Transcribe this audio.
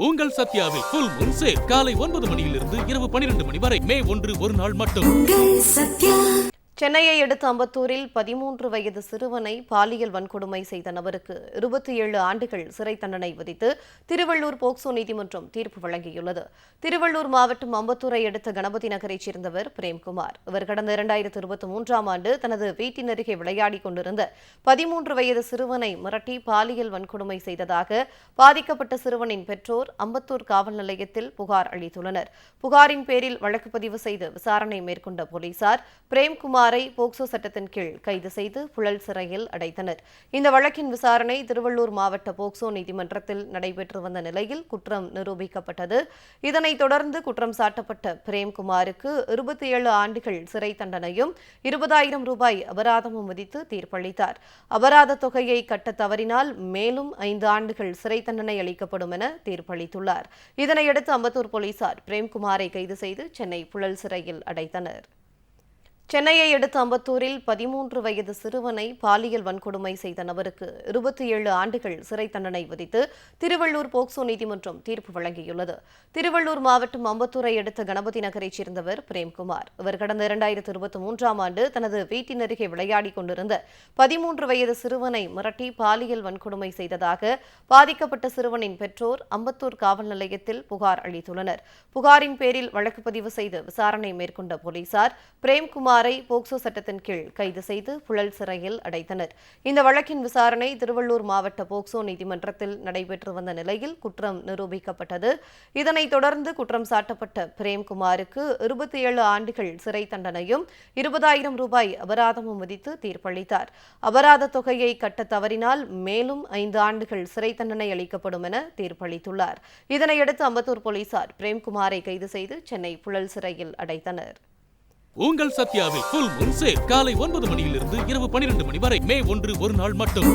உங்கள் சத்யாவில் full Moon sale காலை 9 மணியிலிருந்து இரவு 12 மணி வரை மே 1 ஒரு நாள் மட்டும். சென்னையை அடுத்த அம்பத்தூரில் 13 வயது சிறுவனை பாலியல் வன்கொடுமை செய்த நபருக்கு 27 ஆண்டுகள் சிறை தண்டனை விதித்து திருவள்ளூர் போக்சோ நீதிமன்றம் தீர்ப்பு வழங்கியுள்ளது. திருவள்ளூர் மாவட்டம் அம்பத்தூரை அடுத்த கணபதி நகரைச் சேர்ந்தவர் பிரேம்குமார். இவர் கடந்த 2023ஆம் ஆண்டு தனது வீட்டின் அருகே விளையாடிக் கொண்டிருந்த 13 வயது சிறுவனை மிரட்டி பாலியல் வன்கொடுமை செய்ததாக பாதிக்கப்பட்ட சிறுவனின் பெற்றோர் அம்பத்தூர் காவல் நிலையத்தில் புகார் அளித்துள்ளனர். புகாரின் பேரில் வழக்கு பதிவு செய்து விசாரணை மேற்கொண்ட போலீசார் பிரேம்குமார் போக்சோ சட்டத்தின் கீழ் கைது செய்து புழல் சிறையில் அடைத்தனர். இந்த வழக்கின் விசாரணை திருவள்ளூர் மாவட்ட போக்சோ நீதிமன்றத்தில் நடைபெற்று வந்த நிலையில் குற்றம் நிரூபிக்கப்பட்டது. இதனைத் தொடர்ந்து குற்றம் சாட்டப்பட்ட பிரேம்குமாருக்கு 27 ஆண்டுகள் சிறை தண்டனையும் 20,000 ரூபாய் அபராதமும் விதித்து தீர்ப்பளித்தார். அபராத தொகையை கட்ட தவறினால் மேலும் 5 ஆண்டுகள் சிறை தண்டனை அளிக்கப்படும் என தீர்ப்பளித்துள்ளார். இதனையடுத்து அம்பத்தூர் போலீசார் பிரேம்குமாரை கைது செய்து சென்னை புழல் சிறையில் அடைத்தனர். சென்னையை அடுத்த அம்பத்தூரில் 13 வயது சிறுவனை பாலியல் வன்கொடுமை செய்த நபருக்கு 27 ஆண்டுகள் சிறை தண்டனை விதித்து திருவள்ளூர் போக்சோ நீதிமன்றம் தீர்ப்பு வழங்கியுள்ளது. திருவள்ளூர் மாவட்டம் அம்பத்தூரை அடுத்த கணபதி நகரைச் சேர்ந்தவர் பிரேம்குமார். இவர் கடந்த 2023ஆம் ஆண்டு தனது வீட்டின் அருகே விளையாடிக் கொண்டிருந்த 13 வயது சிறுவனை மிரட்டி பாலியல் வன்கொடுமை செய்ததாக பாதிக்கப்பட்ட சிறுவனின் பெற்றோர் அம்பத்தூர் காவல் நிலையத்தில் புகார் அளித்துள்ளனர். புகாரின் பேரில் வழக்கு பதிவு செய்து விசாரணை மேற்கொண்ட போலீசார் பிரேம்குமார் போக்சோ சட்டத்தின் கீழ் கைது செய்து புழல் சிறையில் அடைத்தனர். இந்த வழக்கின் விசாரணை திருவள்ளூர் மாவட்ட போக்சோ நீதிமன்றத்தில் நடைபெற்று வந்த நிலையில் குற்றம் நிரூபிக்கப்பட்டது. இதனைத் தொடர்ந்து குற்றம் சாட்டப்பட்ட பிரேம்குமாருக்கு 27 ஆண்டுகள் சிறை தண்டனையும் 20,000 ரூபாய் அபராதமும் விதித்து தீர்ப்பளித்தார். அபராத தொகையை கட்ட தவறினால் மேலும் 5 ஆண்டுகள் சிறை தண்டனை அளிக்கப்படும் என தீர்ப்பளித்துள்ளார். இதனையடுத்து அம்பத்தூர் போலீசார் பிரேம்குமாரை கைது செய்து சென்னை புழல் சிறையில் அடைத்தனர். உங்கள் சத்யாவில் ஃபுல் மூன் சேல் காலை 9 மணியிலிருந்து இரவு 12 மணி வரை மே 1 ஒரு நாள் மட்டும்.